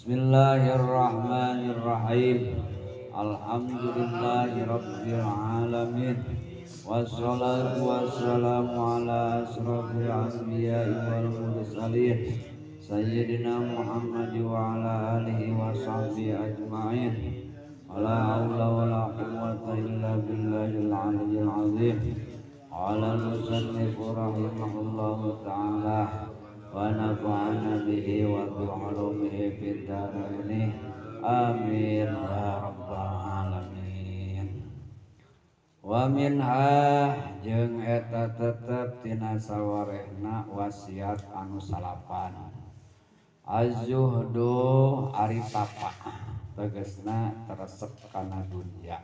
Bismillahirrahmanirrahim. Alhamdulillahirabbil alamin. Wassalatu wassalamu ala asrofil anbiya'i wal mursalin Sayyidina Muhammad wa ala alihi wa sahbihi ajma'in. La haula wa la quwwata illa billahil aliyyil azim. Qala al-musannifu rahimahullahu ta'ala wa nafa'ana bihi wa bi'ulumihi fid dharain. Amin ya rabbal alamin. Wa minha jeung eta tetep tina sawarehna wasiat anu salapan. Az-zuhdu ari tapa, tegasna teresep kana dunya.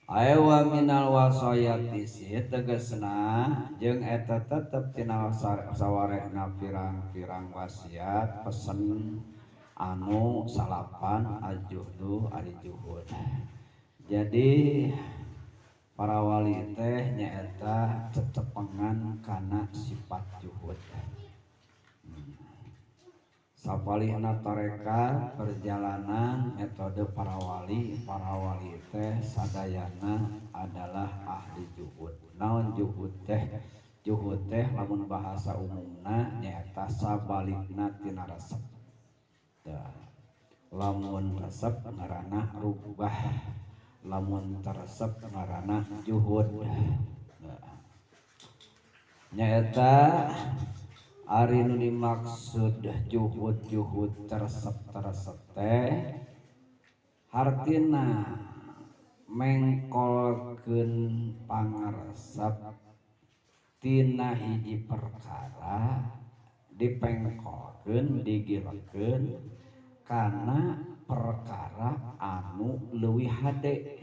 Aewa minal wasayati tegasna jeung eta tetep tina sawarehna pirang-pirang wasiat pesen anu salapan ajuhdu ari juhud. Jadi para wali teh nyaeta cetepengan kana sifat juhud. Sapalihna tarekat perjalanan metode para wali teh sadayana adalah ahli juhud. Naon juhud teh? Juhud teh lamun bahasa umumna nyaeta sabalikna tina resep. Lamun resep ngaranna rubah, lamun teresep ngaranna juhud. Nyaeta ari nu dimaksud juhud teresep teh hartina mengkolkeun pangaresep tina hiji perkara dipengkolkeun digilekeun kana perkara anu leuwih hade,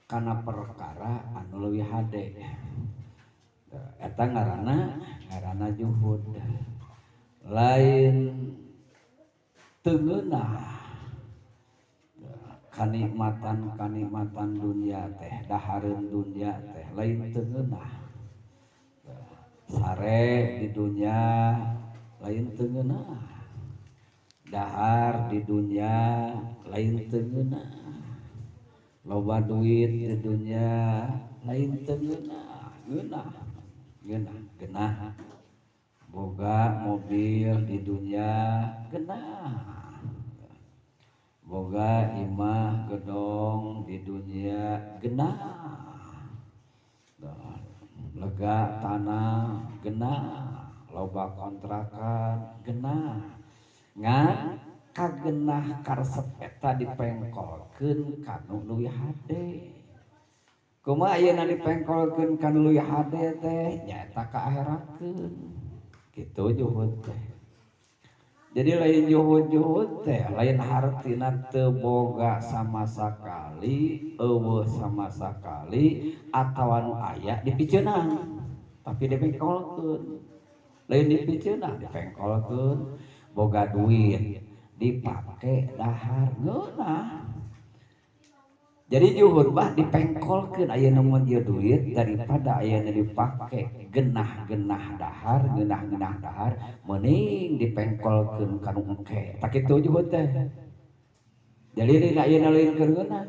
kana perkara anu leuwih hade. Eta ngaranna juhud. Lain teu ngeunah kanikmatan dunia teh, dahareun dunia teh lain teu ngeunah. Sare di dunia lain teu ngeunah, dahar di dunia lain teu ngeunah, loba duit di dunia lain teu ngeunah, genah. Boga mobil di dunia genah, boga imah gedong di dunia genah, lega tanah genah, loba kontrakan genah. Ngan kagenah karesep eta dipengkolkeun kanu leuwih hade. Kumaha ayeuna dipengkolkeun kanu leuwih hade teh nyaeta kaakhiratkeun. Kitu juhud teh. Jadi lain juhud teh lain hartina teu boga sama sakali, eueuh sama sakali atawa nu aya dipiceunan tapi dipengkolkeun. Lain dipiceunan dipengkolkeun. Boga duit dipake dahar geunah. Jadi juhud mah dipengkolkeun ayeuna mun ieu duit daripada ayeuna dipake genah dahar, geunah dahar mending dipengkolkeun kanu engke. Tak kitu juhud teh. Jadi lain ayeuna lain keur geunah.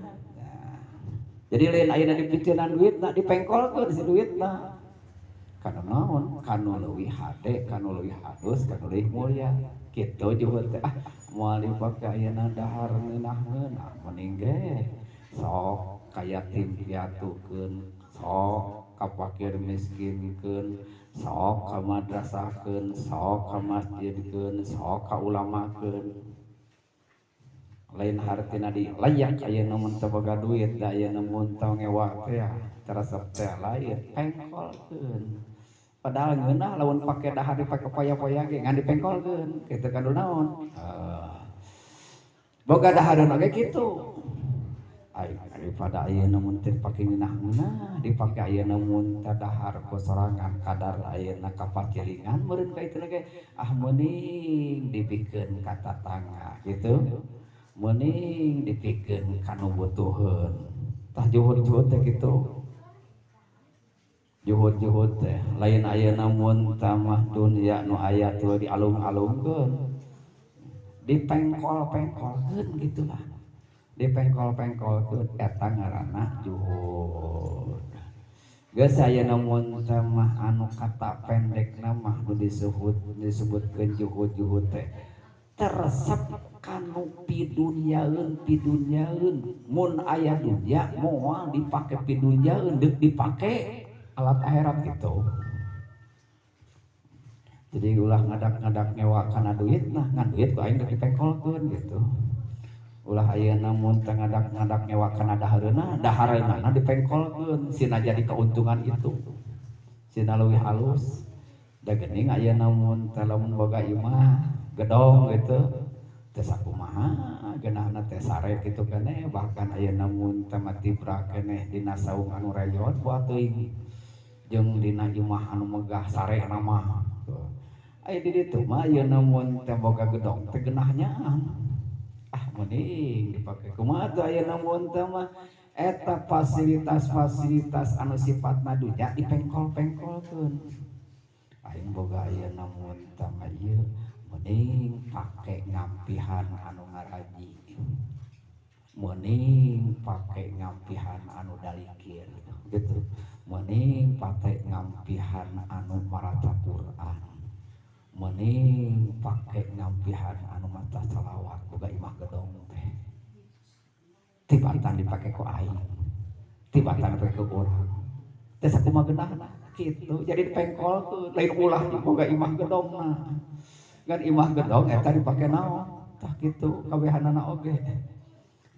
Jadi lain ayeuna dipiceunan duitna dipengkolkeun si duitna. Kana naon? Kanu leuwih hade, kanu leuwih halus, kanu leuwih mulya. Kitu juhud teh. Moal dipake ayeuna dahar ngeunah mending ge sok ka yatim piatukeun, sok ka fakir miskinkeun, sok ka madrasahkeun, sok ka masjidkeun, sok ka ulamakeun. Lain hartina di layak ayeuna mun teu boga duit, da ayeuna mun teu ngewa teh teresep teh lain pengkolkeun. Padahal ngeunah lamun pake dahar dipake poya-poya ge ngan dipengkolkeun. Kitu kan naon? Boga dahareun oge kitu. Daripada ayeuna mun teu pake ngeunah dipake ayeuna mun teu dahar ku sorangan kadar ayeuna kapacilingan meureun ka itu ge meuning dipikeun ka tatangga kitu, meuning dipikeun ka nu butuheun. Tah juhud teh kitu. juhud-juhud teh lain ayeuna mun tamah dunya nu aya teu dialung-alungkeun dipengkol-pengkolkeun gitulah dipengkol-pengkolkeun eta ngaranna juhud. Geus ayeuna mun tamah anu kata pendekna mah nu disebutkeun juhud-juhud teh teresep kanu pidunyaeun mun aya dunya moal dipake pidunyaeun deuk dipake alat akhirat gitu. Jadi ulah ngadak-ngadak nyewa kana duit nah ngan duit ku aing deuk dipengkolkeun gitu. Ulah ayeuna mun teu ngadak-ngadak nyewa kana dahareunana dipengkolkeun sina jadi keuntungan itu. Sina leuwih halus. Da geuning ayeuna mun teu lamun boga imah gedong gitu teh sakumaha geunahna teh sare kitu keneh bahkan ayeuna mun teh matibra keneh dina saung anu reyon buat teuing jeung dina imah anu megah sare nama aya di ditu mah ayeuna mun teh boga gedong teh geunahnya mending dipake kumaha teh ayeuna mun teh mah eta fasilitas-fasilitas anu sifatna dunya dipengkol-pengkolkeun aing boga ayeuna mun teh mah ieu mending pake ngampihan anu ngaraji mending pake ngampihan anu dalikir gitu mending pake ngampihan anu maraca Quran mending pake ngampihan anu maca selawat boga imah gedong teh tibatan dipake ku aing tibatan dipake ku urang teh sakumaha geunahna kitu jadi dipengkolkeun lain ulah boga imah gedong mah kan imah gedong eta dipake naon tah kitu kawehanana oge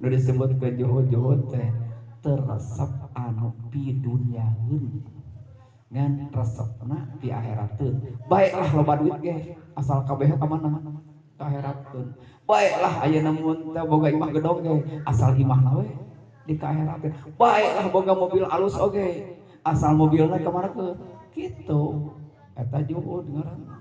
nu disebutkeun juhud-juhud teh teresep anu pidunyaeun ngan resepna di akhirateun baiklah loba duit ge asal kabeh ka mana ka akhirateun baiklah ayeuna mun teh boga imah gedong ge asal imahna we di ka akhirateun baiklah boga mobil alus oge asal mobilna ka mana ke kitu eta juhud ngaranna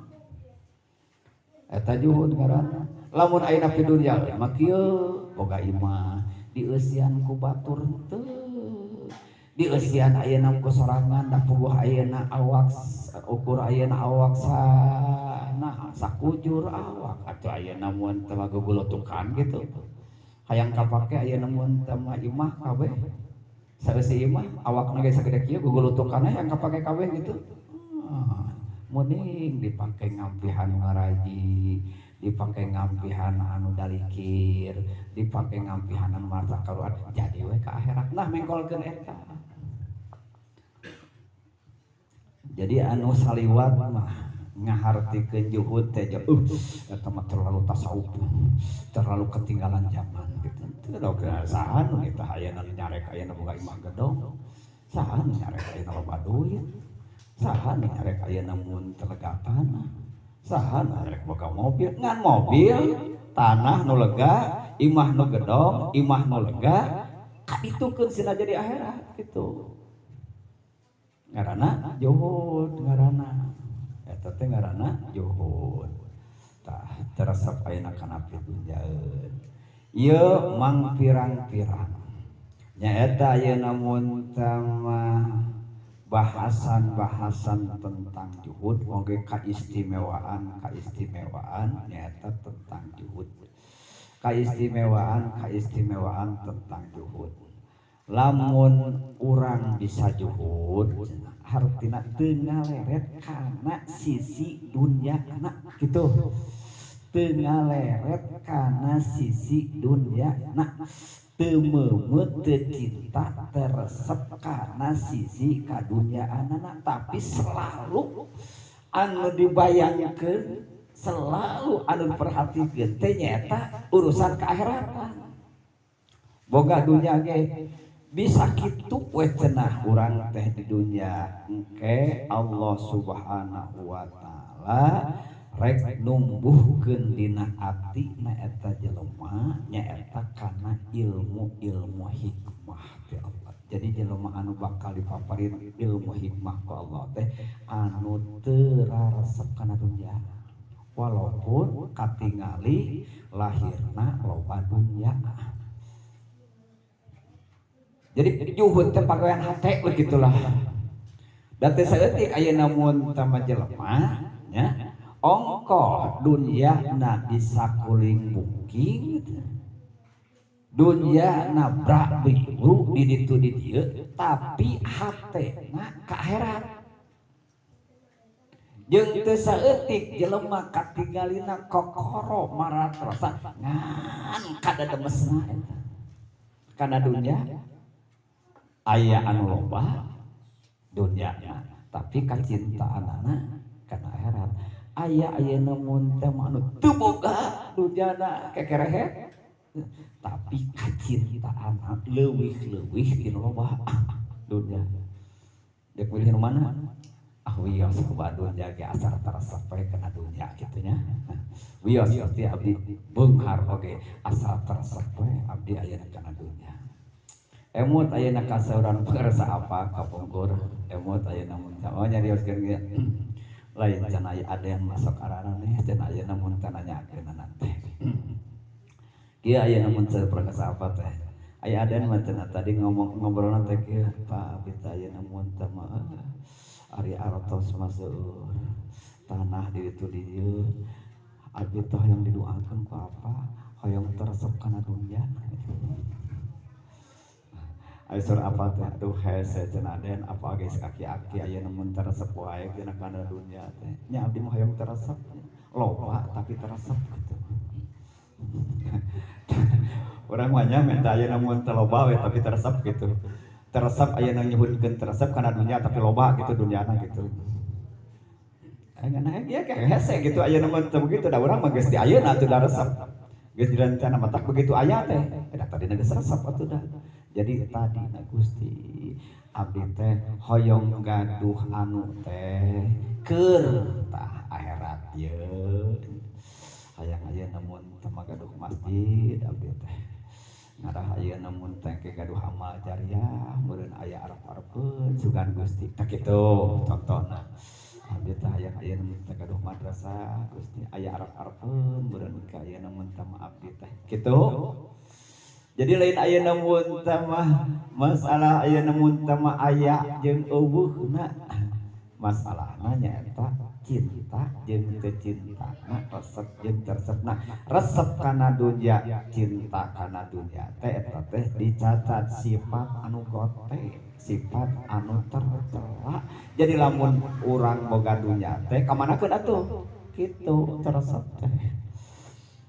eta juhud ngaranna lamun ayeuna pidunya mah kieu boga imah dieusian ku batur teu dieusian ayeuna ku sorangan da puguh ayeuna awak ukur ayeuna awak nah sakujur awak atuh ayeuna mun teu gugulutukan gitu hayang kapake ayeuna mun teu imah kabeh saeusi imah awakna ge sagede kieu gugulutukanna hayang kapake kabeh gitu mending dipake ngampihan ngaraji dipake ngampihan anu dalikir dipake ngampihan anu maca Quran jadi we ka akhirat nah mengkolkeun eta jadi anu saliwat mah ngahartikeun juhud teh eta mah terlalu tasawuf terlalu ketinggalan zaman gitu teu da saha nu eta ayeuna nyarek ayeuna boga imah gedong saha nu nyarek ayeuna loba duit saha nu nyarek ayeuna mun telegatan saha nu nyarek boga mobil ngan mobil tanah nu lega imah nu gedong imah nu lega kaditukeun sina jadi akhirat gitu ngaranna juhud ngaranna eta teh ngaranna juhud tah teresep ayeuna kana pidunyaeun ieu mang pirang-pirang nyaeta ayeuna mun tamah bahasan tentang juhud oge kaistimewaan nyaeta tentang juhud kaistimewaan tentang juhud lamun urang bisa juhud hartina teu ngaleret kana sisi dunyana gitu teu ngaleret kana sisi dunyana teu meumeuh teu cinta teresep kana sisi kadunyaanana tapi selalu anu dibayangkeun selalu anu diperhatikeun teh nyaeta urusan keakhiratan boga dunya ge bisa kitu we cenah urang teh di dunya engke Allah Subhanahu wa taala rek numbuhkeun dina atina eta jelema nyaeta kana ilmu hikmah ti Allah. Jadi jelema anu bakal dipaparin ilmu hikmah ku Allah teh anu teu raresep kana dunya. Walaupun katingali lahirna loba dunya. Jadi juhud teh pagawean hate begitulah. Da teu saeutik ayeuna mun tama jelema nya ongkoh dunyana bisa kuling bungking dunya nabrak biru di ditu di dieu tapi hatena ka akhirat jeung teu saeutik jelema katinggalina kokoro marat rasa ngan kada demesna eta kana dunya aya anu loba dunyana tapi kacintaanana kana akhirat aya ayeuna mun teh anu teu boga dunyana kekerehe tapi kacintaan leuwih-leuwih tinu loba dunya dek pilih nu mana wios loba dunya ge asal taresep we kana dunya kitu nya wios pasti abdi beunghar oge asal taresep we abdi aya kana dunya emut ayeuna kaseuran persa apa kapungkur emut ayeuna mun oh nyarioskeun ge lain can aya ada yang masuk arana nih can ayeuna mun kana nyakeun nanti kieu aya namun saperkasa apa teh aya aden mah cenah tadi ngobrolna teh kieu Pak abdi teh aya namun teh mah ari artos masuk tanah di ditu di dieu abdi teh yang didoakeun ku apa hoyong teresep kana dunya aya sur apa teh aduh hese cenah aden apa geus aki-aki aya namun teresep wae dina kana dunya teh nya abdi mah hoyong teresep loba tapi teresep gitu orang banyak minta ayeuna mun teu loba we tapi teresep gitu. Teresep ayeuna nyebutkeun teresep kana dunya tapi loba gitu dunyana gitu. Ayeuna ge kayak hese gitu ayeuna mun teu begitu da urang mah geus di ayeuna teu da resep. Geus direncana mah tak begitu aya teh. Da tadina geus resep atuh dah. Jadi tadina Gusti abdi teh hoyong gaduh anu teh keur tah akhirat ieu. Hayang ayeuna mun teu magaduh masjid abdi teh ngadah ayeuna mun teh ke gaduh amal jariah meureun aya arep-arepeun sugan Gusti tah kitu contohna abdi teh hayang ayeuna mun teh gaduh madrasah Gusti aya arep-arepeun meureun ka ayeuna mun teh abdi teh kitu jadi lain ayeuna mun teh mah masalah ayeuna mun teh aya jeung euweuhna masalahna nyaeta cinta jeung teu cintana resep jeung teresepna resep kana dunya cinta kana dunya teh eta teh dicatat sifat anu gote sifat anu tercela jadi lamun urang boga dunya teh kamanakeun atuh kitu teresep teh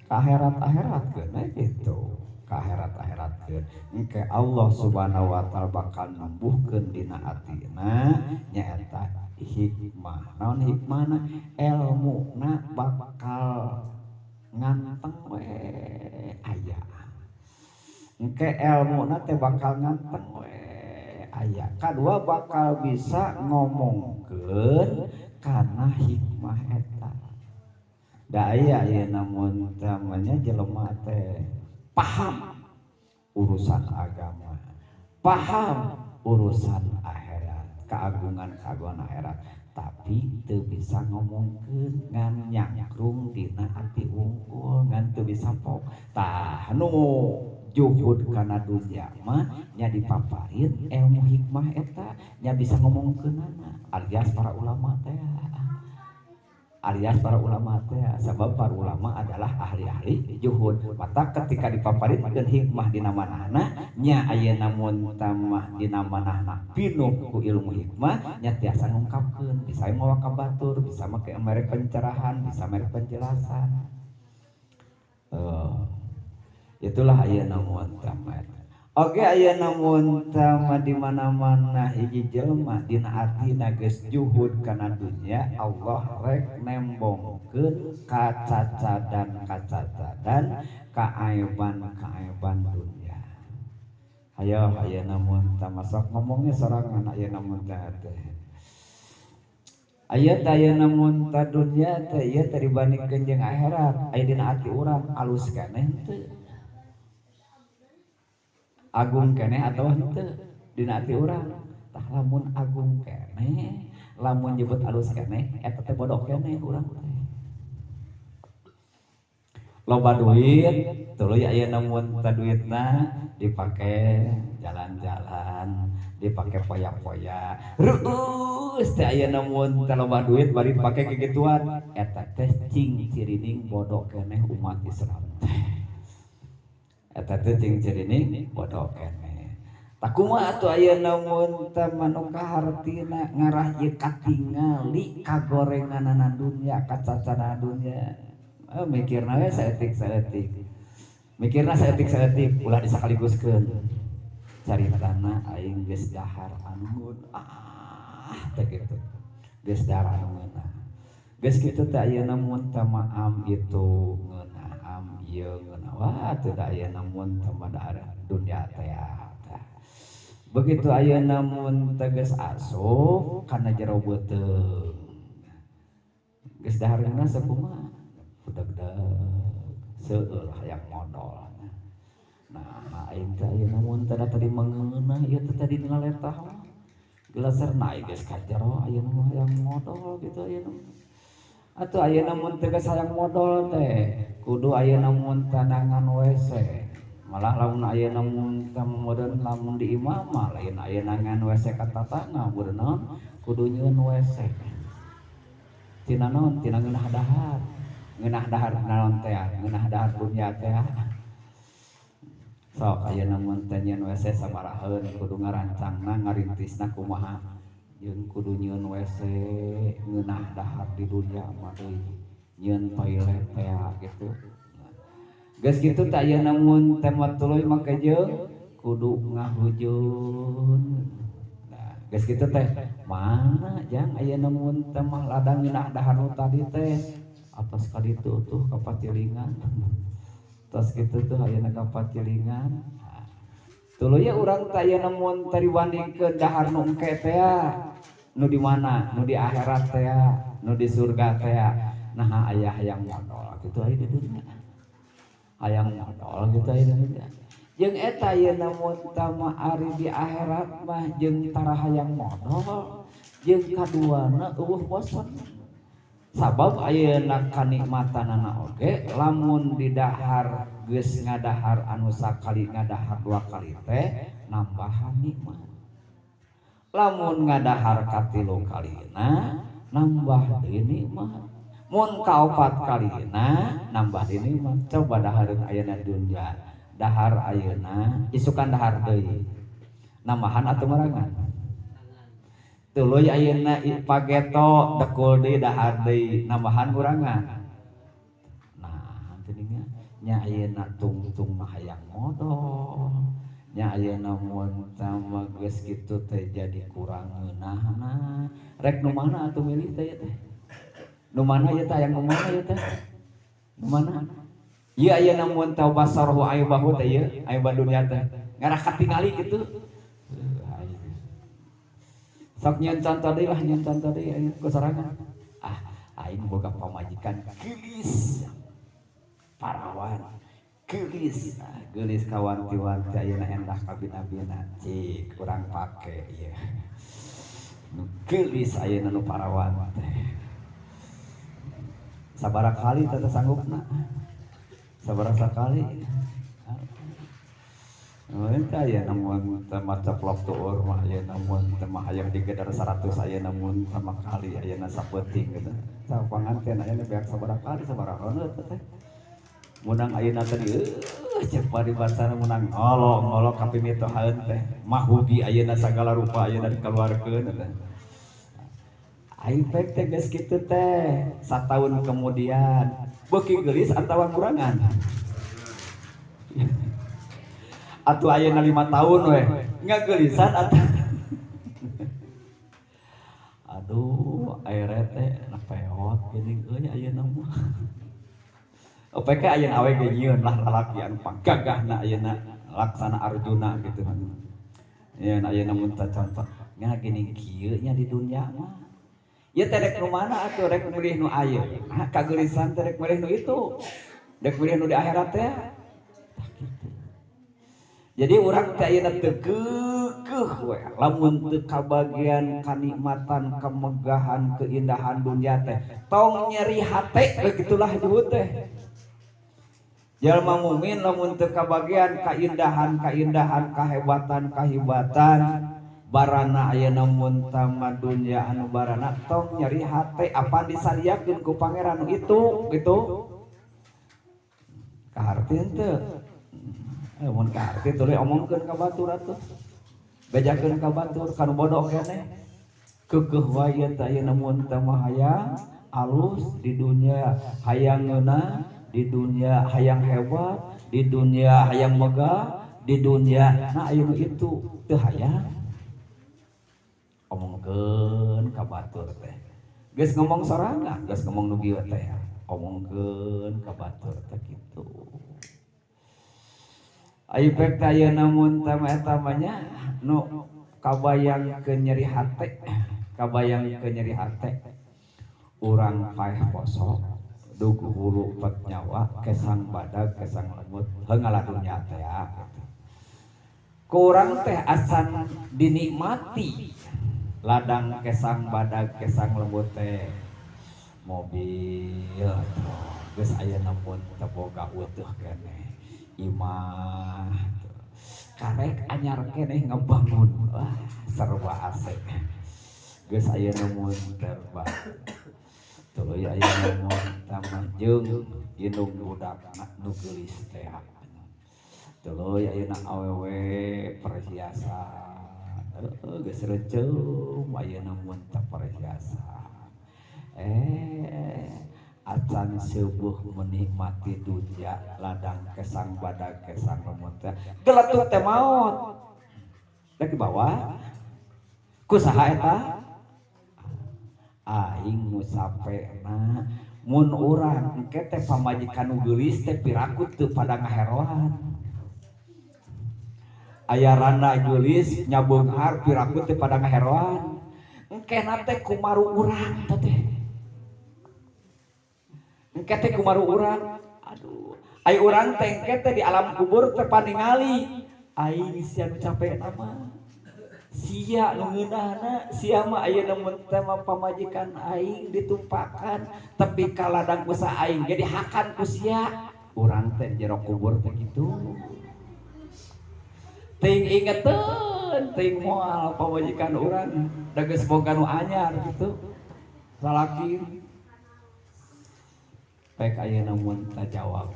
ka akhirat-akhiratkeun kitu ka akhirat-akhiratkeun engke Allah Subhanahu wa taala bakal numbuhkeun dina atina nyaeta hikmah. Naon hikmahna? Elmuna bakal nganteng we aya. Engke elmuna teh bakal nganteng we aya. Kadua bakal bisa ngomongkeun kana hikmah eta. Da aya ayeuna mun tamanya jelema teh paham urusan agama, paham urusan keagungan akhirat tapi teu bisa ngomongkeun ngan nyakrung dina ati wungkul ngan teu bisa pok tah nu juhud kana dunya mah nya dipaparin ilmu hikmah eta nya bisa ngomongkeunana alias para ulama teh sabab para ulama adalah ahli-ahli juhud mata ketika dipaparinkeun hikmah dina manahna nya ayeuna mun tamah dina manahna pinuh ku ilmu hikmah nya tiasa ngungkapkeun bisa mawa ka batur bisa make mere pencerahan bisa mere penjelasan itulah ayeuna mun tamah oge ayeuna mun tamah di mana-mana hiji jelema dina atina geus juhud kana dunya Allah rek nembongkeun kacacadan kaaiban dunya. Hayo ayeuna mun tamah sok ngomongnya sorangan ayeuna mun teh aya ayeuna mun ta dunya teh ieu teh dibandingkeun jeung akhirat aya dina ati urang alus keneh teu agung keneh atau henteu dina ati urang tah lamun agung keneh lamun nyebut alus keneh eta teh bodoh keneh urang teh loba duit tuluy aya namun ta duitna dipake jalan-jalan dipake poya-poya reus teh aya namun teh loba duit bari dipake kegituan eta teh cing cirining bodoh keneh umat Islam eta teh cing cirining bodoh keneh tak kumaha atuh aya namun teh manu kahartina ngarah ieu katingali kagorenganana dunya kacacana dunya mikirna we saeutik mikirna saeutik ulah disakaliguskeun caritana aing geus dahar anu teh kitu geus dahar anu ngeunah geus kitu teh ayeuna mun teh maam itu ngeunah am ieu ngeunah wah teu da ayeuna mun teh dahar dunya teh begitu ayeuna mun teh geus asup kana jero beuteung geus dahar ngeunah sakumaha deg-deg seueuh hayang modal. Nah, aing teh ayeuna mun teh tadi mangeunah ieu teh tadi ngaletah mah. Gelaser naik geus ka jero ayeuna mah hayang modal gitu ayeuna. Atuh ayeuna mun teh geus hayang modal teh kudu ayeuna mun tanangan WC. Malah lamun ayeuna mun teh modern lamun di imam mah lain ayeuna ngan WC ka tatangga beureunan kudu nyieun WC. Tina naon? Tina ngeunah dahar. Ngeunah dahar naon teh ngeunah dahar dunya teh sok ayeuna mun teh nyieun WC sabaraheun kudu ngarancangna ngarintisna kumaha jeung kudu nyieun WC ngeunah dahar di dunya mah deui nyieun toilet teh gitu geus kitu teh ayeuna mun teh mah tuluy make jeung kudu ngahujun nah geus kitu teh mana jang ayeuna mun teh mah ladang ngeunah dahar nu tadi teh atas kali itu tuh kapatilingan tas gitu tuh ayeuna kapatilingan tuluy ya urang teh ayeuna mun teh dibandingkeun dahar nu engke teh nu di mana nu di akhirat teh nu di surga teh nah aya hayang modal kitu aya di dunya hayang modal kitu aya di dunya jeung eta ayeuna mun teh mah ari di akhirat mah jeung tara hayang modal jeung kaduana eueuh bosen sabab ayeuna kanikmatanana oge lamun di dahar geus ngadahar anu sakali ngadahar dua kali teh nambahan nikmat lamun ngadahar katilu kalina nambah deui nikmat mun kaopat kalina nambah deui nikmat coba dahareun ayeuna dunya dahar ayeuna isukan dahar deui nambahan atuh merangan tuluy ayeuna pageto dekul deui dahar deui nambahan kurangan nah geuninga nya ayeuna tungtung mah hayang modal nya ayeuna mun tama geus kitu teh jadi kurang ngeunahna rek nu mana atuh milih teh teh nu mana ieu teh hayang nu mana ieu teh nu mana ieu ayeuna mun teh basarhu aibahu teh ieu aibah dunya teh ngarah katingali kitu sok nyieun contoh deui lah nyieun contoh deui aya kusarangan aing boga pamajikan geulis parawan geulis geulis kawanti-wanti ayeuna endah ka bina-bina cik kurang pake ieu nu geulis ayeuna nu parawan teh sabaraha kali teh sanggupna sabaraha kali Entah ya namun tema ceplok tuur mah ya namun tema hayang digedar 100 aya namun sama kali aya na sapeting gitu. Sa panganten aya na beak sabaraha kali sabaraha teh. Munang ayeuna teh ceuk bari bacana munang ngolo ka pimitohaeun teh. Mahudi ayeuna sagala rupa ayeuna dikeluarkeun teh. Aing teh geus kitu teh 1 tahun kemudian beuki geulis atawa kurangan. Atuh ayeuna 5 tahun we ngageulisan atuh aduh ayeuna teh napeot geuning euy ayeuna mah opeke ayeuna awe ge nyieun lah lalaki anu panggagahna ayeuna laksana Arjuna gitu kan ayeuna mun teh contoh nya geuning kieu nya di dunya mah ieu teh rek nu mana atuh rek milih nu aya kageulisan teh rek milih nu itu rek milih nu di akhirat teh. Jadi orang teh ayeuna teu keukeuh we lamun teu kabagian kanikmatan kemegahan keindahan dunia teh tong nyeri hate begitulah juhud teh Jalma mukmin lamun teu kabagian kaindahan, kahebatan, barana ayeuna mun tama dunya anu barana tong nyeri hate apa disariakeun ku pangeran itu gitu. Kahartieun teu? Mun kaharti tuluy omongkeun ka batur atuh. Bejakeun ka batur kanu bodoh keneh. Keukeuh wae teh ayeuna mun tama hayang alus di dunia, hayang ngeunah di dunia, hayang hebat di dunia, hayang megah di dunia. Nah ayeuna itu teu hayang omongkeun ka batur teh. Geus ngomong sorangan, geus ngomong nu kieu teh. Omongkeun ka batur teh kitu. Ayeuna teh ayeuna mun eta mah nu kabayangkeun nyeri hate, kabayangkeun nyeri hate. Urang paeh poso dugu hulu pet nyawa kesang badag kesang lemut heungala dunya teh gitu. Ku urang teh asan dinikmati ladang kesang badag kesang lemut teh mobil geus ayeuna mun teu boga utuh keneh imah karek anyar keneh ngebangun wah serba asik geus ayeuna mun terbang tuluy ayeuna mun tamah jeung indung budakna nu geulis teh tuluy ayeuna awewe perhiasan geus reuceum ayeuna mun teu perhiasan acan seubuh menikmati dunya ladang kesang badag kesang lemut teh geletuk teh maot da di bawah kusaha eta aing nu sapena mun urang engke teh pamajikan nu geulis teh pirakut teu pada ngaheroan aya randa geulis nyabeunghar pirakut teu pada ngaheroan engke na teh kumaru urang teh engke teh kumaru urang aduh ai urang teh engke teh di alam kubur teh paningali aing sia nu capena mah sia nu ngeunahna sia mah ayeuna mun teh mah pamajikan aing ditumpakan tepi ka ladang usaha aing jadi hakan ku sia urang teh jero kubur teh kitu ting ingeteun ting moal pamajikan urang da geus boga nu anyar gitu salaki pek ayeuna mun teh jawab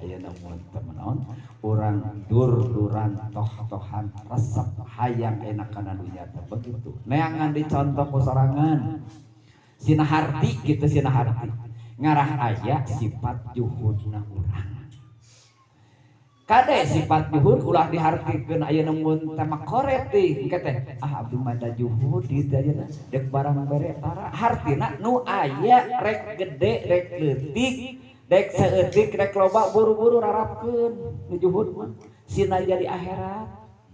ayeuna mun teh menaon urang dur-duran toh-tohan resep hayang enak kana dunya teh begitu neangan dicontoh ku sorangan Sina Harti gitu Sina Harti ngarah aya sifat juhudna urang kade sifat juhud ulah dihartikeun ayeuna mun teh makoret teh teh abdi mah da juhud dieu ayeuna dek barang bere tara hartina nu aya rek gede rek leutik dek saeutik rek loba buru-buru rarapkeun nu juhud mah sina jadi akhirat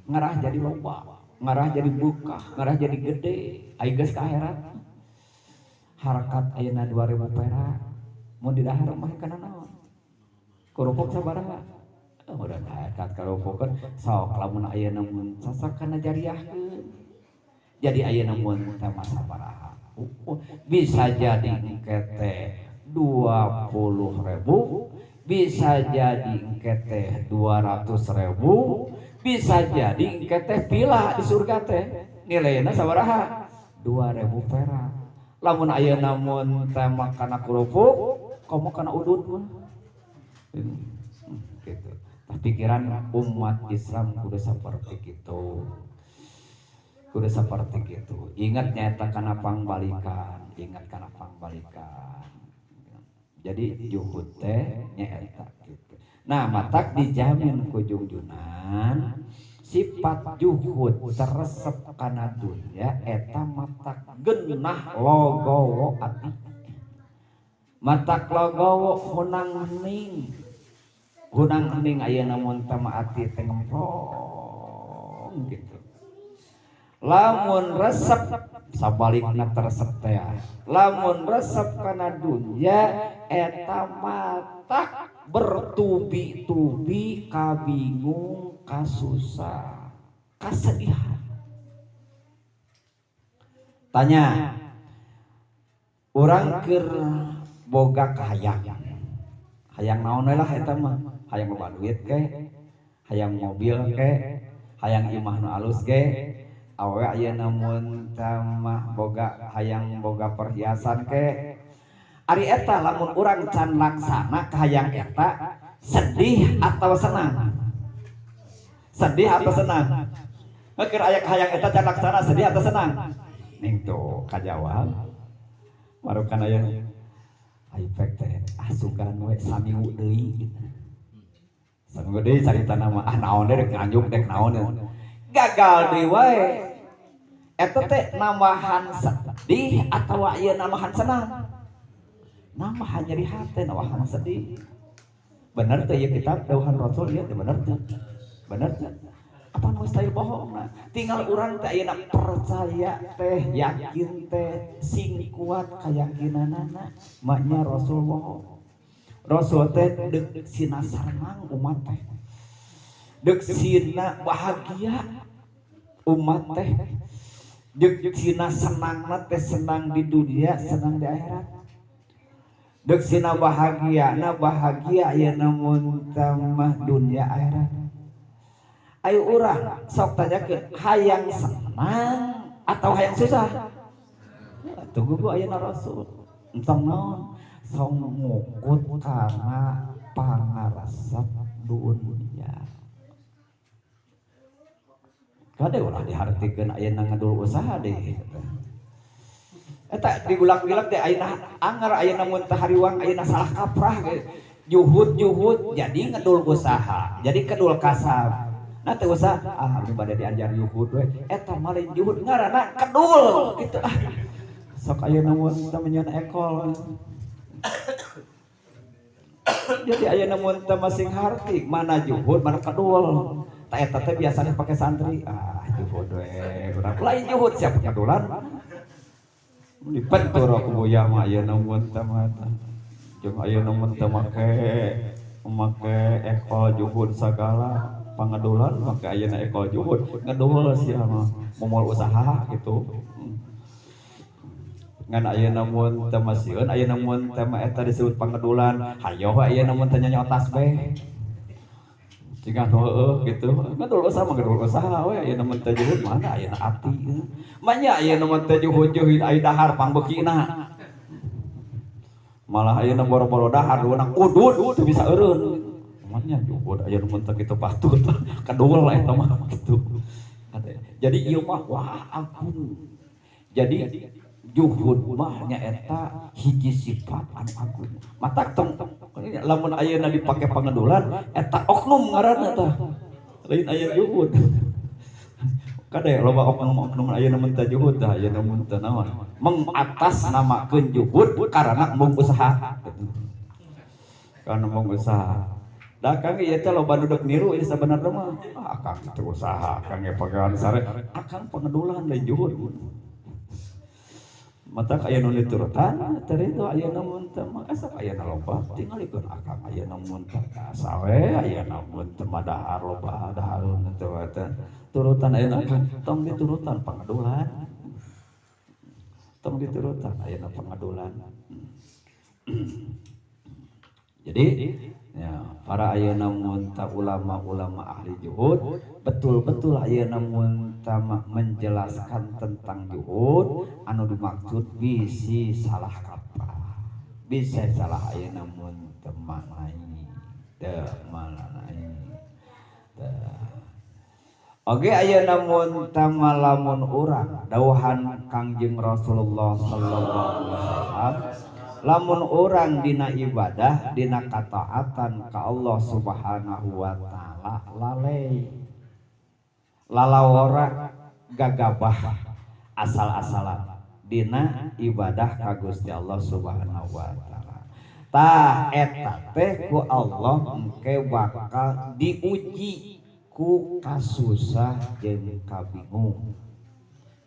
ngarah jadi loba ngarah jadi buka ngarah jadi gede aya geus ka akhirat harakat ayeuna 2000 perak mun didahar mah kana naon kurupuk sabaraha udah harakat karupukeun sok lamun ayeuna mun sasak kana jariahkeun jadi ayeuna mun teh mah sabaraha bisa jadi engke teh 20.000 bisa jadi engke teh 200.000 bisa jadi engke teh pila di surga teh nilaina sabaraha 2.000 perak lamun ayeuna mun teh mah kana kurupuk komo kana udud mah gitu pikiran umat Islam kudu seperti itu kudu seperti itu ingat nyata kana pangbalikan jadi juhud teh nyaeta gitu nah matak dijamin ku junjunan sifat juhud teresep kana dunya eta matak geunah logowo ati matak logowo hunang hening ayeuna mun teh mah ati teh ngempong gitu lamun resep sabalikna teresep teh lamun resep kana dunya eta matak bertubi-tubi kabingung kasusah kasedihan tanya urang keur boga kahayang hayang naon lah eta mah, hayang loba duit ke, hayang mobil ke, hayang imah nu alus ge, awe ayeuna mun tamah boga hayang boga perhiasan ke. Ari eta lamun urang can laksana ka hayang eta sedih atau senang? Sedih atau senang? Keur aya hayang eta can laksana sedih atau senang? Ning tuh kajawab. Marukan aya efek teh asugan we samiu deui. Samiu deui carita nama naon deh nganjuk dek naon. Gagal deui wae. Eta teh namahan sedih atawa ieu namahan senang? Namahan nyeri hati, namahan sedih. Bener teh ieu kitab dawuhan Rasul ieu teh bener teh. Bener teh. Apa mustahil bohong? Tinggal urang teh ayeuna percaya teh yakin teh sing kuat kayakinanana maknya Rasul bohong. Rasul teh deuk sina sareng umat teh. Deuk sina bahagia umat teh. Deuk sina senangna teh senang di dunia, senang di akhirat. Deuk sina bahagia ayeuna mun tamah dunia akhirat. Ayo urang sok tanyakeun hayang senang atau hayang susah? Tunggu ku ayeuna Rasul. Entong naon? Song ngukut kana pangaresep dunia. Kade ulah dihartikeun ayeuna ngadul usaha deh. Eta digulak-gulak teh ayeuna anggar ayeuna mun teh hariwang ayeuna salah kaprah juhud jadi ngedul usaha jadi kedul kasab nah teh usaha abdi bade diajar juhud we eta mah lain juhud ngaranna kedul kitu sok ayeuna mun teh menyeun ekol jadi ayeuna mun teh masing harti mana juhud mana kedul tah eta teh biasana pake santri juhud we urang lain juhud siapa kedulan dipentur aku boya mah ayeuna mun teh mah jeung ayeuna mun teh make ekol juhud sagala pangadulan make ayeuna ekol juhud ngedul sia mah momol usaha gitu ngan ayeuna mun teh masieun ayeuna mun teh mah eta disebut pangadulan hayo ayeuna mun teh nyanyotas beh jika gitu ngedul usaha mah ngedul usaha we ayeuna mun teh juhud mana ayeuna ati manya ayeuna mun teh juhud ai dahar pangbeukina malah ayeuna boro-boro dahar lunak udud teu bisa eureun manya juhud ayeuna mun teh kitu patut kedul eta mah kitu jadi ieu mah wah ampun jadi juhud mah nya eta hiji sifat anu agung matak tong lamun ayeuna dipake pangedulan eta oknum ngaranna tah lain aya juhud kade loba oknum ayeuna mun teh juhud tah ayeuna mun teh naon mengatasnamakeun juhud karana embung usaha karena embung usaha da kang ieu teh loba nu deuk niru ieu sabenerna mah akang teu usaha kang ge pagean sare akang pangedulan lain juhud mata ayeuna nu diturutan teh itu ayeuna mun teh mah asa ayeuna loba tingalikeun akang ayeuna mun teh sawe ayeuna mun teh dahar loba dahareun teh teh turutan ayeuna tong diturutan pangadulan tong diturutan ayeuna pangadulan jadi ya para ayeuna mun teh ulama-ulama ahli juhud betul-betul ayeuna mun teh menjelaskan tentang juhud anu dimaksud bisi salah kaprah bisa salah ayeuna mun teu maknai teu maknai oge ayeuna mun teh lamun urang dawuhan Kangjeng Rasulullah sallallahu alaihi wasallam lamun orang dina ibadah dina kataatan ka Allah subhanahu wa ta'ala lalai lalawara gagabah asal-asalan dina ibadah ka Gusti Allah subhanahu wa ta'ala tah eta teh ku Allah engke bakal diuji ku kasusah jeung kabingung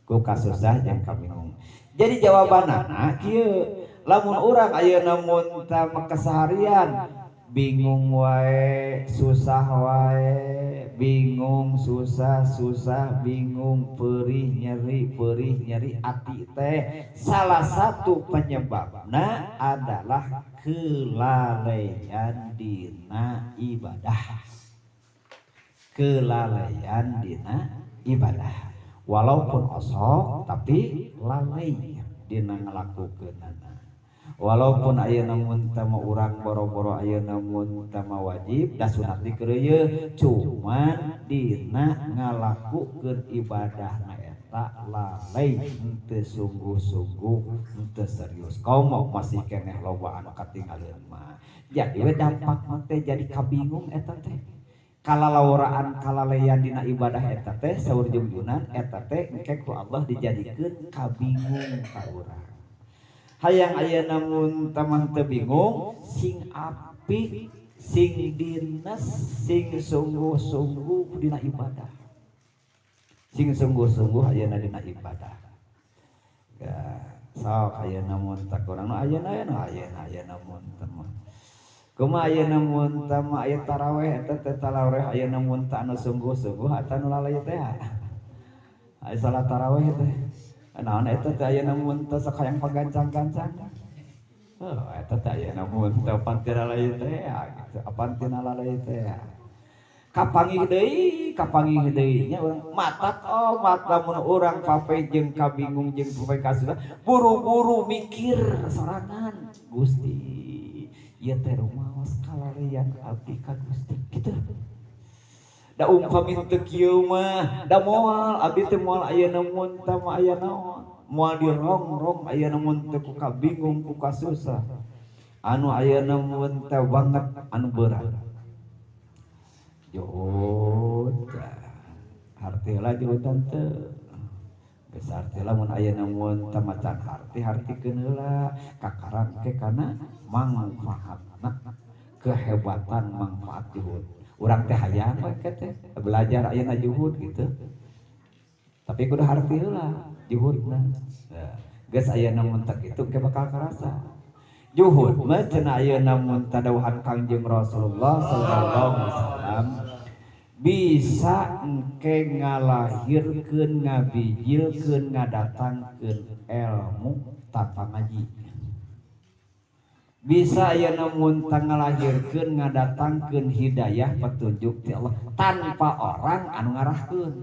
ku kasusah jeung kabingung jadi jawabanana kieu lamun urang ayeuna mun teh keseharian bingung wae susah wae bingung susah bingung perih nyeri ati teh salah satu penyebabnya adalah kelalaian dina ibadah walaupun osok tapi lalai dina ngalakukeunana. Walaupun ayeuna mun tama urang boro-boro ayeuna mun tama wajib da sunat dikeureuy cuman dina ngalakukeun ibadahna eta lalai henteu sungguh-sungguh henteu serius kaum masih keneh loba anu katinggaleun mah jadi we dampakna teh jadi kabingung eta teh kalalauraan kalalaian dina ibadah eta teh saur junjunan eta teh engke ku Allah dijadikeun kabingung ka urang. Hayang ayeuna mun taman teu bingung sing apik sing dinas sing sungguh-sungguh dina ibadah sing sungguh-sungguh ayeuna dina ibadah ya sok ayeuna mun tak urang ayeuna mun tama kumaha ayeuna mun tama aya tarawih eta teh tarawih ayeuna mun ta anu sungguh-sungguh eta nu lalai teh aya salat tarawih teh naon eta teh ayeuna mun teu sakayang pagancang-gancang. Eta teh ayeuna mun teu pantina lalai teh gitu. Apantina lalai teh. Kapanggih deui nya urang matak mata mun urang pape jeung kabingung jeung pape kasusah buru-buru mikir sorangan Gusti ieu teh rumaos kalarian abdi ka Gusti kitu. Da umpami teu kieu mah da moal abdi teh moal ayeuna mun tama aya naon moal dirongrong ayeuna mun teu ku kabingung ku kasusah anu ayeuna mun teh banget anu berat juhud harti heula juhudan teu geus harti heula mun ayeuna mun teh macan hartikeun heula kakarang ke kana manfaatna kehebatan manfaat juhud urang teh hayang we teh belajar ayeuna juhud gitu. Tapi kudu harti heula juhudna. Geus ayeuna mun teh kitu ke bakal karasa. Juhud mah cenah ayeuna mun tadawuhan Kangjeng Rasulullah sallallahu alaihi wasallam bisa engke ngalahirkeun ngabijilkeun ngadatangkeun ilmu tanpa ngaji. Bisa ayeuna mun ngalahirkeun ngadatangkeun hidayah petunjuk ti Allah tanpa orang anu ngarahkeun.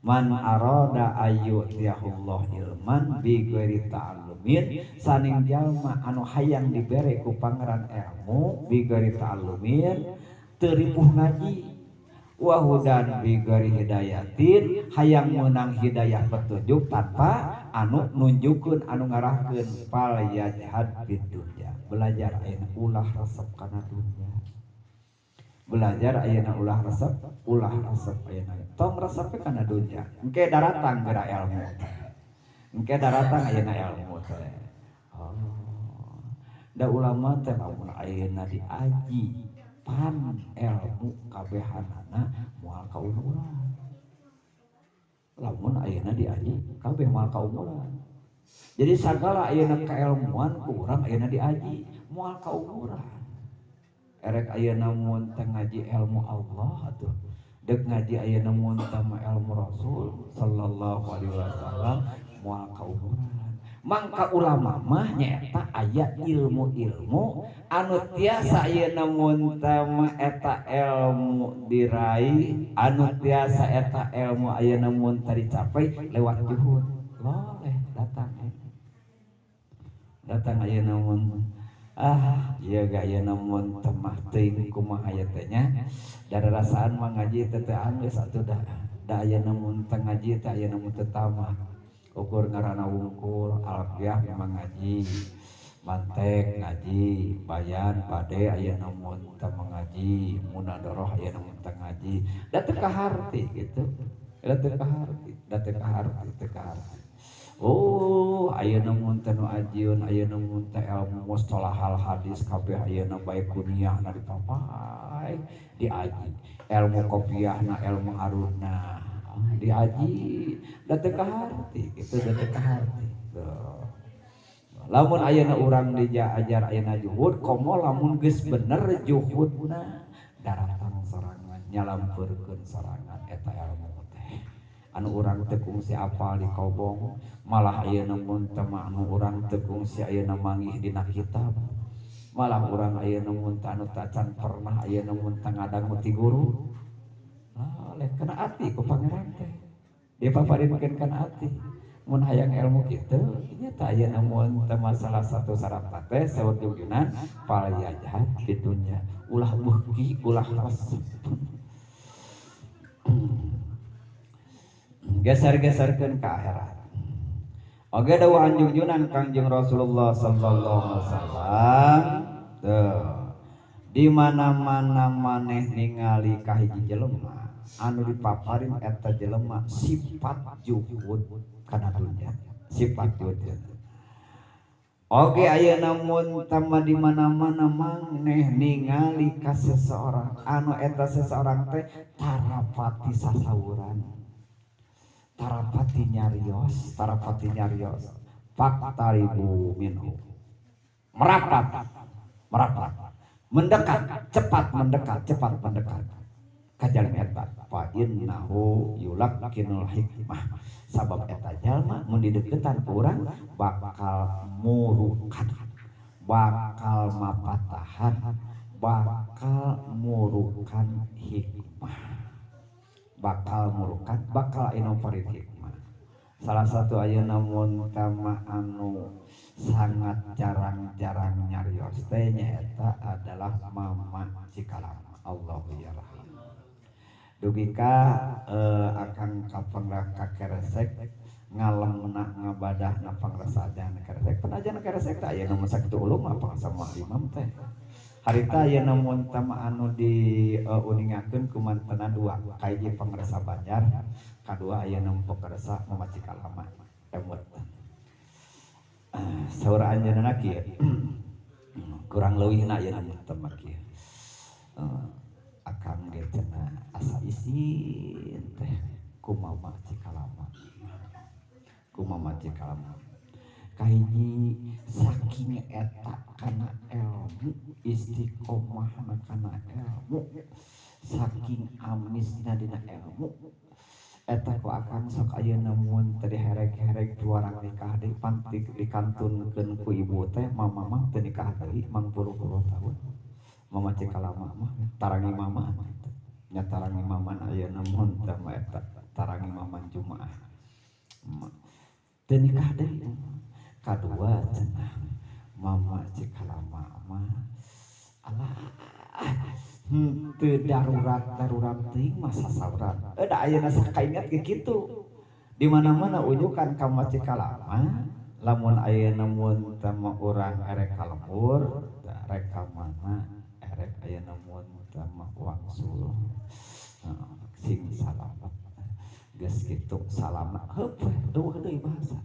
Man arada ayu tiyahullah ilman bi ghairi ta'allumin saning jalma anu hayang dibere ku pangeran ilmu bi ghairi ta'allumin teu ripuh ngaji wa hudan bi ghairi hidayatin hayang meunang hidayah petunjuk tanpa anu nunjukkeun anu ngarahkeun fal yajhad bid dunya belajar ayeuna ulah resep kana dunya belajar ayeuna ulah resep ayeuna tong resep kana dunya engke daratang geura ilmu engke daratang ayeuna ilmu teh da ulama teh lamun ayeuna diaji pan ilmu kabehanana moal kaumuran lamun ayeuna diaji kabeh moal kaumuran jadi sagala ayeuna kailmuan kurang ayeuna diaji moal kaumuran erek ayeuna mun teh ngaji ilmu Allah atuh deuk ngaji ayeuna mun tama ilmu Rasul sallallahu alaihi wasallam moal kaumuran mangka ulama mah nyaeta aya ilmu-ilmu anu tiasa ayeuna mun tama eta ilmu diraih anu tiasa eta ilmu ayeuna mun tadi capai lewat juhud boleh datang ayeuna mun ieu ga ayeuna mun teu mah teuing kumaha aya teh nya dararasaan mah ngaji teh geus atuh da ayeuna mun teu ngaji teh ayeuna mun teu tamah ukur ngaranna wungkul alfiah memang ngaji mantek ngaji bayan pade ayeuna mun teu ngaji munadharah ayeuna mun teu ngaji da teu kaharti gitu da teu kaharti ayeuna mun teh nu ajieun ayeuna mun teh ilmu mustalahal hadis kabeh ayeuna bae kuliahna dipapai diaji ilmu kopiahna ilmu aruna diaji da teu kaharti kitu da teu kaharti lamun ayeuna urang diajar ayeuna juhud komo lamun geus bener juhudna daratan sorangan nyalampurkeun sorangan eta ilmu teh anu urang teu kungsi apal di kobong malah ayeuna mun teu anu urang teu kungsi ayeuna manggih dina kitab malah urang ayeuna mun anu tacan pernah ayeuna mun ngadang ti guru oleh kena ati ku pangeran teh dia paparinkeun kana ati mun hayang ilmu kitu nya teh ayeuna mun teu masalah satu syarat teh saur junjunan palayajat di dunya ulah beuki ulah resep geser-geserkeun ka akhirat oge dawuhan junjunan Kangjeng Rasulullah sallallahu alaihi wasallam di mana-mana maneh ningali ka hiji jelema anu dipaparin eta jelema sifat juhud kana dunya sifat juhud oge ayeuna mun tama di mana-mana maneh ningali ka seseorang anu eta seseorang teh tarapati sasawuran tarapati nyarios faktaribu minhu merapat mendekat cepat mendekat kajal eta fa innahu yulaqinul hikmah sabab eta jalma mun dideuketan ku urang bakal murukan bakal mapatahan bakal murukan hikmah bakal inovatif hikmah salah satu ayeuna mun tama anu sangat jarang-jarang nyarios teh nyaeta adalah mama cikalama Allahu yarham dugi ka akan kapangrah kakeresek ngalemna ngabadahna pangrasajan keresek penajan keresek teh ayeuna mun sakitu ulum apa sama imam teh harita ayeuna mun tama anu diuningakeun ku mantena dua kahiji pangrasa Banjar kadua ayeuna pangrasa mama cikalama emut saur anjeunna kieu kurang leuwihna ayeuna mun tama kieu akang ge cenah asa isin teh ku mama cikalama kahiji saking eta kana ilmu istiqomahna kana ilmu saking amisna dina ilmu eta ku akang sok ayeuna mun teu dihereg-hereg tuarang nikah deui pantik dikantunkeun ku ibu teh mama mah teu nikah deui mang 10 tahun mama cikalama mah tarangi mama nya tarangi mama ayeuna mun teh mah eta tarangi mama Jumaah teu nikah deui kadua cenah mama cikalama mah alah teu darurat teuing masa sauran da ayeuna sakaingat ge kitu di mana-mana ujukan ka mama cikalama lamun ayeuna mun tama urang erek kalembur rek ka mana erek ayeuna mun tama wangsul sing salamet geus kitu salamet heup eueuh deui bahasa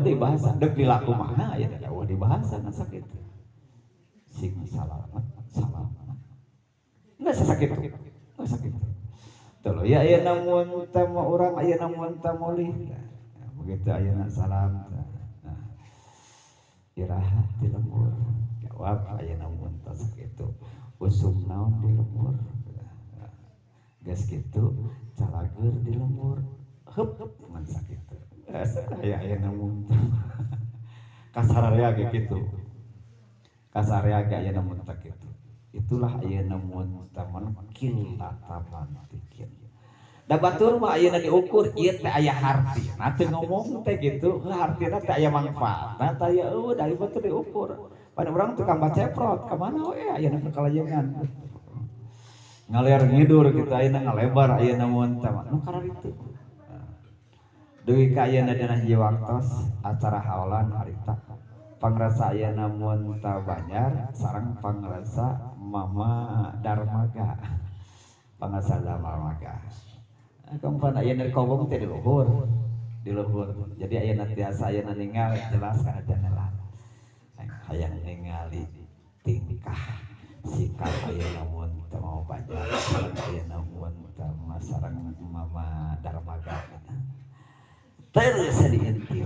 di bahasa dek dilaku mah ya eueuh di bahasa na sakitu sing salamet enggak sakitu tuluy ya ayeuna mun tama urang ayeuna mun tamulih begitu ayeuna salam irahat di lembur jawab ayeuna mun tos sakitu usum naon di lembur geus kitu calageur di lembur heup ngan sakitu ayeuna mun kasararea ge kitu kasararea ge ayeuna mun teh kitu itulah ayeuna mun taman kilataman tikin da batur mah ayeuna diukur ieu teh aya hartina teu ngomong teh kitu hartina teh aya manfaatna teh aya eueuh dari batur diukur pada urang tukang baceprot ka mana we ayeuna kalajengan ngaler ngidur kita ayeuna ngalebar ayeuna mun teh nu kararitu deui ka ayeuna dina hiji waktos acara haolan harita pangrasa ayeuna mun teh Banjar sareng pangrasa mama Darmaga pangrasa Darmaga keempat ayeuna di kobong teh di luhur jadi ayeuna tiasa ayeuna ningali jelas ka janela hayang ningali tingkah sikap ayeuna mun teh mau Banjar ayeuna mun teh sareng mama Darmaga terus diintip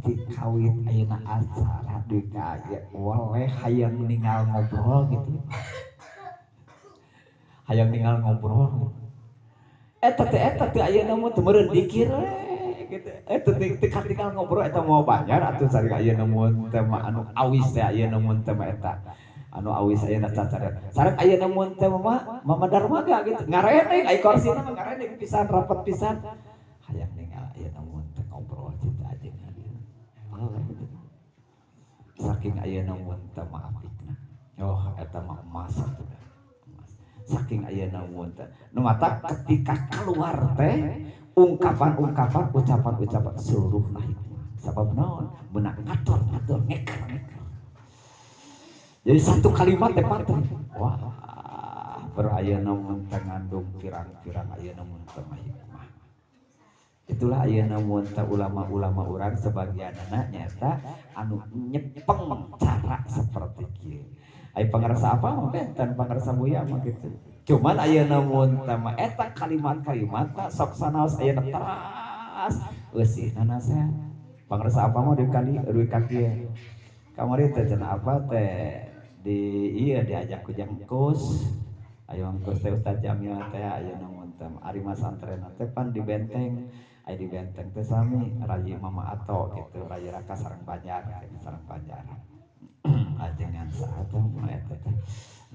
ti kawit ayeuna acara di kaya waleh hayang ningal ngobrol gitu. Hayang ningal ngobrol. Eta teh ayeuna mah teu meureun dikir gitu. Eta teh tinggal ngobrol eta mau bayar atuh sari ayeuna mun teh anu awis teh ayeuna mun teh eta. Anu awis ayeuna cacaret. Sareng ayeuna mun teh mah mama darmaga gitu. Ngareneng ai korsina mah ngareneng pisan rapat pisan. Hayang ningal ayeuna mun teh ngobrol cita ajeungan. Saking ayeuna mun teh mah apikna. Oh eta mah emas atuh. Saking ayeuna mun teh nu mata ketika keluar teh ungkapan-ungkapan ucapan-ucapan seluruh hikmah sabab naon beunang ngatur ngeker jadi satu kalimat teh patah wah berayeuna mun teh ngandung pirang-pirang ayeuna mun teh hikmah itulah ayeuna mun teh ulama-ulama urang sebagianna nyata anu nyepeng cara seperti kieu. Ai pangarasa apa mah benten pangarasa buya mah gitu. Cuman ayeuna mun teh mah eta kalimat-kalimat sok sanaos ayeuna teras eusih nanasehat. Pangarasa apa mah deui ka kieu. Kamari teh cenah apa teh di ieu diajak ku jangkus. Aya angkus teh Ustaz Jamil teh ayeuna mun teh ari masantren teh pan di benteng. Ai di benteng teh sami rayi Mama Ato gitu, rayi Raka sareng Banjar, sareng Banjar. Ajengan saata mah eta teh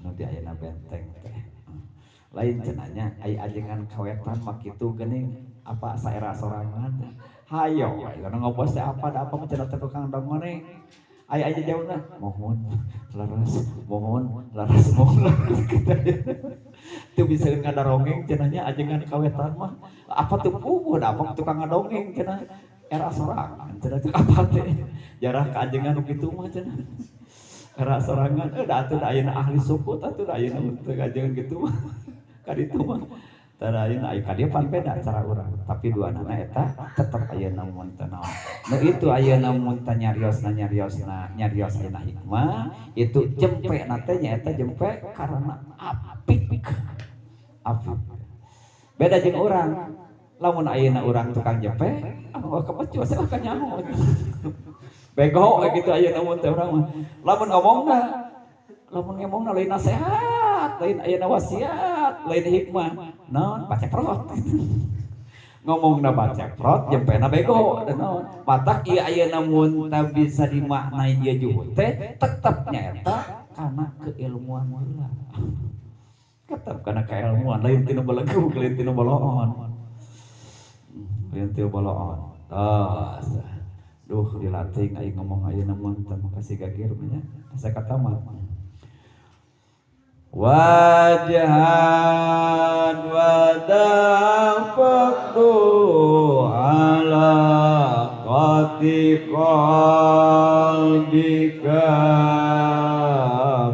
nu di ayeuna benteng teh lain cenanya ai ajengan kawetan mah kitu geuning apa saera sorangan hayo anu ngobos teh apa da apa mah cenah teh tukang dongeng ai aja jauhna mohon laras kita teu bisa ngadarongeng cenahnya ajengan kawetan mah apa teu puguh da apa tukang ngadongeng cenah era sorangan cenah teh apa teh jarah ka ajengan kitu mah cenah era sorangan da atuh da ayeuna ahli suku atuh da ayeuna teu kajengan kitu mah ka ditu mah tara ayeuna aya ka dieu pan beda cara urang tapi duana eta tetep ayeuna mun teu naon nu itu ayeuna mun teh nyariosna ayeuna hikmah itu jempena teh nyaeta jempe karena apik beda jeung urang lamun ayeuna urang tukang jempe anu kepecut saya ka nyaho bego gitu ayeuna mun teh urang mah lamun ngomongna lain nasihat lain ayeuna wasiat lain hikmah naon baceprot ngomongna baceprot jempena bego dan naon matak ieu ayeuna mun teh bisa dimaknai ieu juhud teh tetep nyaeta kana keilmuan heula tetep kana keilmuan lain tina belegu lain tina boloon duh dilatih aing ngomong ayeuna mun teh makasih gagir nya asa kata mah wajhan wa dafaqdu ala qati qalbika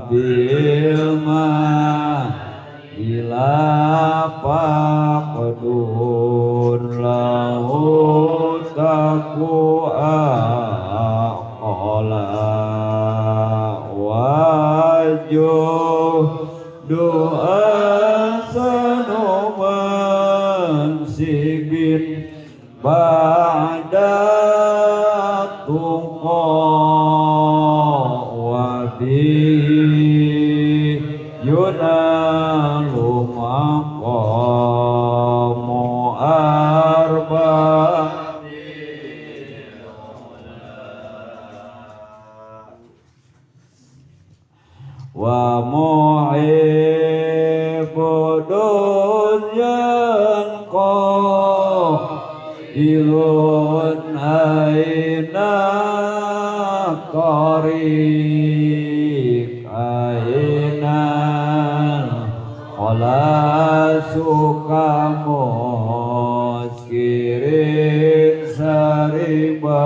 bilma ila faqdur lahu taqwa qala wajuh doa sanoman sigin ba'da tuqa wa bi yunalu maqamu wa mu'ibudun ilun aina qarik aina qala sukamos kirin saribatila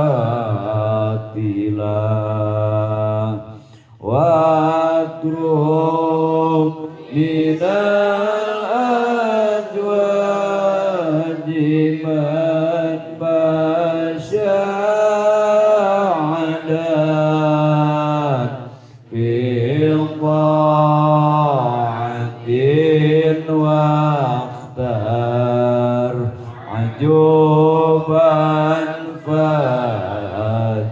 wadrum minal ajwaji man masya'adat fil ta'atin waqtar ajuban fat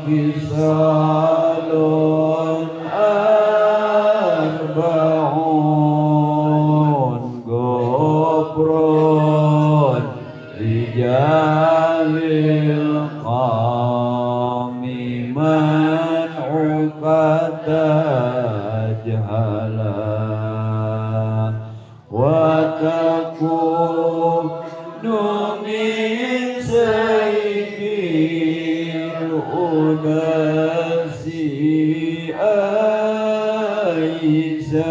kisalun arbaun gobrun rijalil qami man'ukata jahala wa takunu min sayyidil unasi Aisyah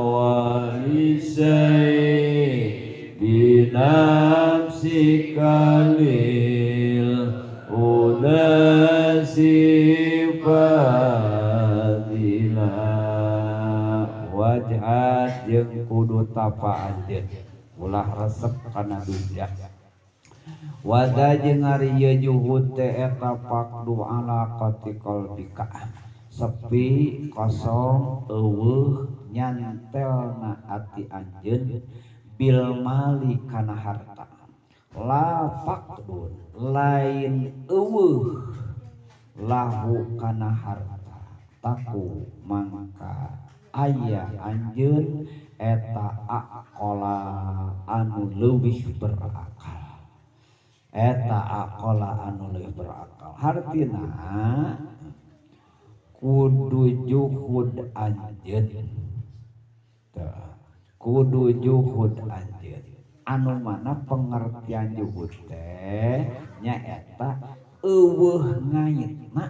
wa isai binafsika lil unasi fadilah wajhat jeung kudu tapa anjeun ulah resep kana dunya wada jeung ari ieu juhud teh eta faqdu ala qatikal bika sepi kosong eueuh nyantelna ati anjeun bil mali kana harta la faqdun lain eueuh lahu kana harta taku mangka aya anjeun eta aqala anu leuwih berakal eta aqala anu leuwih berakal hartina kudu juhud anjeun kudu juhud anjeun anu mana pengertian juhud teh nyaeta eueuh ngaitna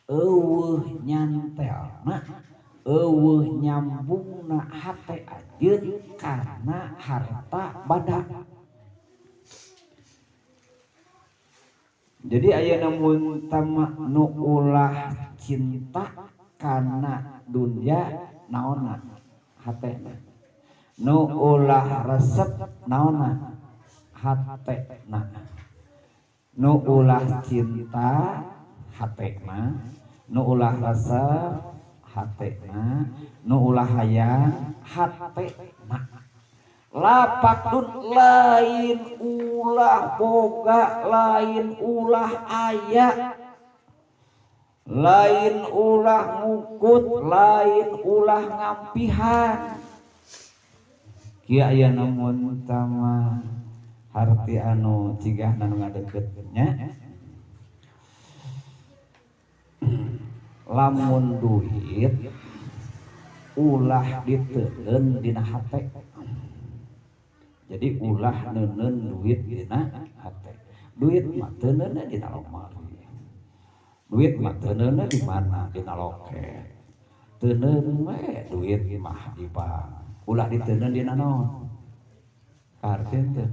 eueuh nyantelna eueuh nyambungna hate anjeun karena harta badak. Jadi aya namun tama nu ulah cinta kana dunya naonna hatena nu ulah resep naonna hatena nu ulah cinta hatena nu ulah resep hatena nu ulah hayang hatena lapakdun lain ulah boga lain ulah aya lain ulah ngukut lain ulah ngampihan kieu aya namun tama harti anu cigah anu ngadeukeutnya lamun duit ulah diteuleun dina hate jadi ulah neuneun duit dina hate duit mah teu neuneun dina lemari duit mah teu neuneun di mana dina loket teu neuneun we duit mah di bank ulah diteuneun dina naon kartun teh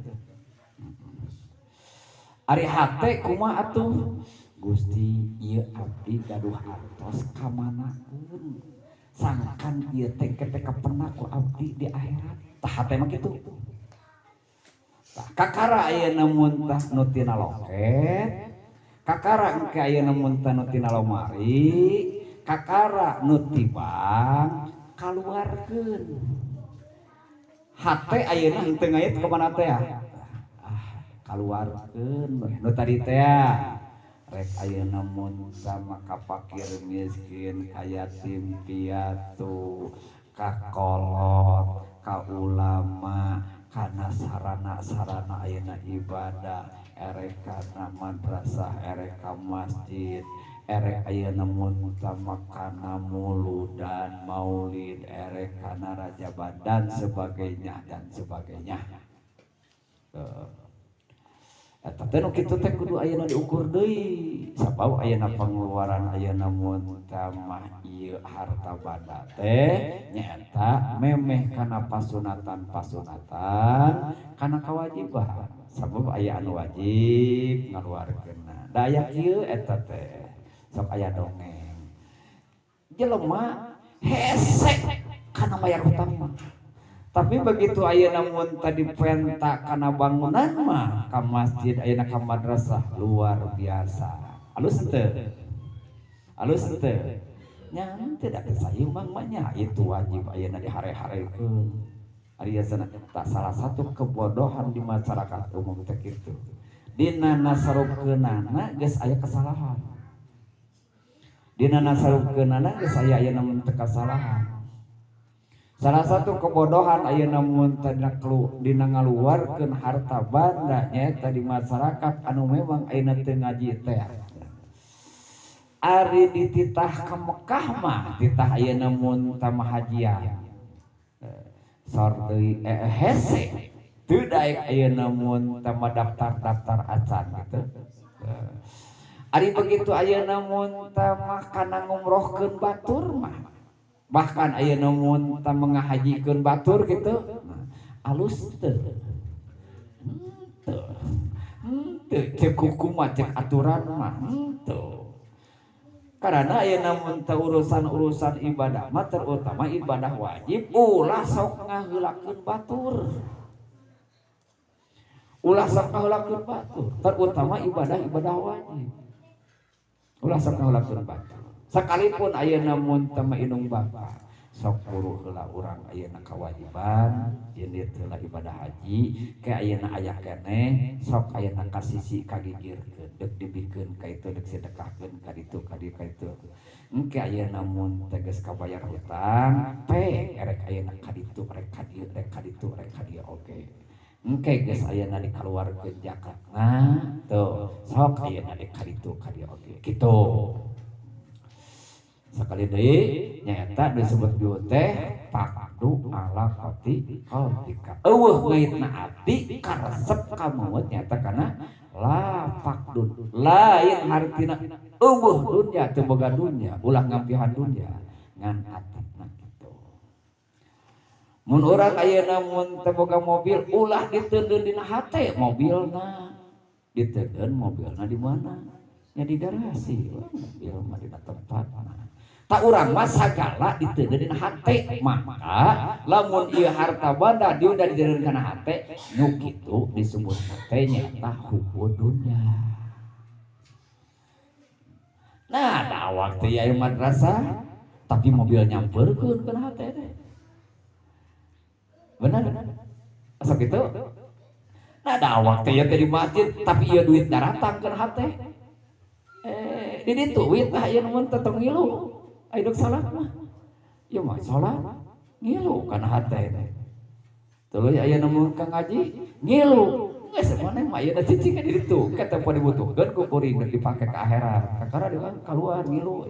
ari hate kumaha atuh Gusti ieu abdi gaduh hartos ka manakeun sangkan ieu teh ketek kapena ku abdi di akhirat tah hate mah kitu kakara ayeuna mun tah nu tina loket kakara engke ayeuna mun tah nu tina lomari kakara nu ti bank kaluarkeun hate ayeuna henteu ngait ka mana teh kaluarkeun nu tadi teh rek ayeuna mun sama ka fakir miskin ka yatim piatu ka kolot ka ulama kana sarana ayeuna ibadah erek kana madrasah erek ka masjid erek ayeuna mun sama kana muludan maulid erek kana rajab dan sebagainya eta teh nu kitu teh kudu ayeuna diukur deui sabab ayeuna pengeluaran ayeuna mun tamah ieu harta banda teh nyaeta memeh kana pasunatan kana kewajiban sabab aya anu wajib ngaluarkeunna da aya kieu eta teh sok aya dongeng jelema hese kana bayar hutang mah tapi begitu ayeuna mun tadi perintah kana bangunan mah ka masjid ayeuna ka madrasah luar biasa alus teu nya tidak kesayeumbang mah nya itu wajib ayeuna dihare-harekeun ari tak salah satu kebodohan di masyarakat umum teh kitu dina nasarupkeunana geus aya kesalahan. Dina nasarupkeunana geus aya namun teu kasalahan. Salah satu kebodohan ayeuna mun dina ngaluarkeun harta banda nyaeta di masyarakat anu memang ayeuna teu ngaji teh. Ari dititah ka Mekah mah titah ayeuna mun tamah hajian. Sor deui hese teu daek ayeuna mun tamah daftar acan gitu. Ari begitu ayeuna mun tamah kana ngumrohkeun batur mah bahkan ayeuna mun tamah ngahajikeun batur gitu alus teu cek hukum mah cek aturan mah teu karena ayeuna mun teu urusan ibadah mah terutama ibadah wajib ulah sok ngaheulakeun batur terutama ibadah wajib ulah sok ngaheulakeun batur sakalipun ayeuna mun teu inung bapa sok puruh heula urang ayeuna kewajiban jeunit heula ibadah haji ke ayeuna aya keneh sok ayeuna kasisi kagigirkeun deuk dibikeun ka itu deuk sedekahkeun ka ditu ka dieu ka itu engke ayeuna mun teh geus kabayar hutang pe erek ayeuna ka ditu rek ka dieu rek ka ditu rek ka dieu oge engke geus ayeuna dikaluarkeun zakatna tuh sok ayeuna di ka ditu ka dieu oge kitu. Sekali deui nyaeta disebut bieu teh pakdu ala qati qalbika. Eueuh ngaitna ati karesep ka maut nyaeta kana la pakdun. Lain hartina eueuh dunya teu boga dunya, ulah ngampihan dunya ngan atina kitu. Mun urang ayeuna mun teu boga mobil ulah diteudeun dina hate mobilna. Diteudeun mobilna di mana? Nya di garasi. Mobil mah dina tempatna. Tak urang mah sagala diteudeun dina hate maka lamun ieu harta banda diunda diteudeun kana hate nu kitu disebut teh nyaeta hubbu dunya. Nah da awak teh aya madrasah tapi mobil nyamperkeun kana hate teh. Bener? Asa kitu? Nah da awak teh di masjid tapi ieu duit daratang kana hate. Di ditu duit tah aya mun teu ngilu. Ayo salat mah, ya mah salat ngilu kana hate teh. Tuluy aya namun ka ngaji ngilu, geus maneh mah aya cicing ka ditu, kata poe dibutuhkeun ku kuring dipake ka akhirat. Kakara di keluar ngilu.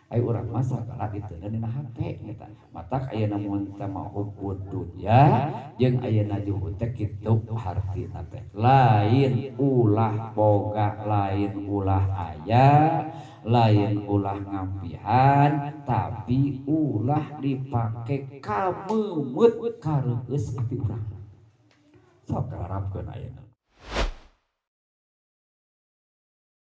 Ayo urang mah sagala diteudeun dina hate eta. Matak aya namun teh mah hubud dunya jeung ayeuna juhud teh kitu hartina teh. Lain ulah boga, lain ulah aya, lain ulah ngampihan tapi ulah dipake ka meumut kareueus ati urang. Sok harapkeun ayeuna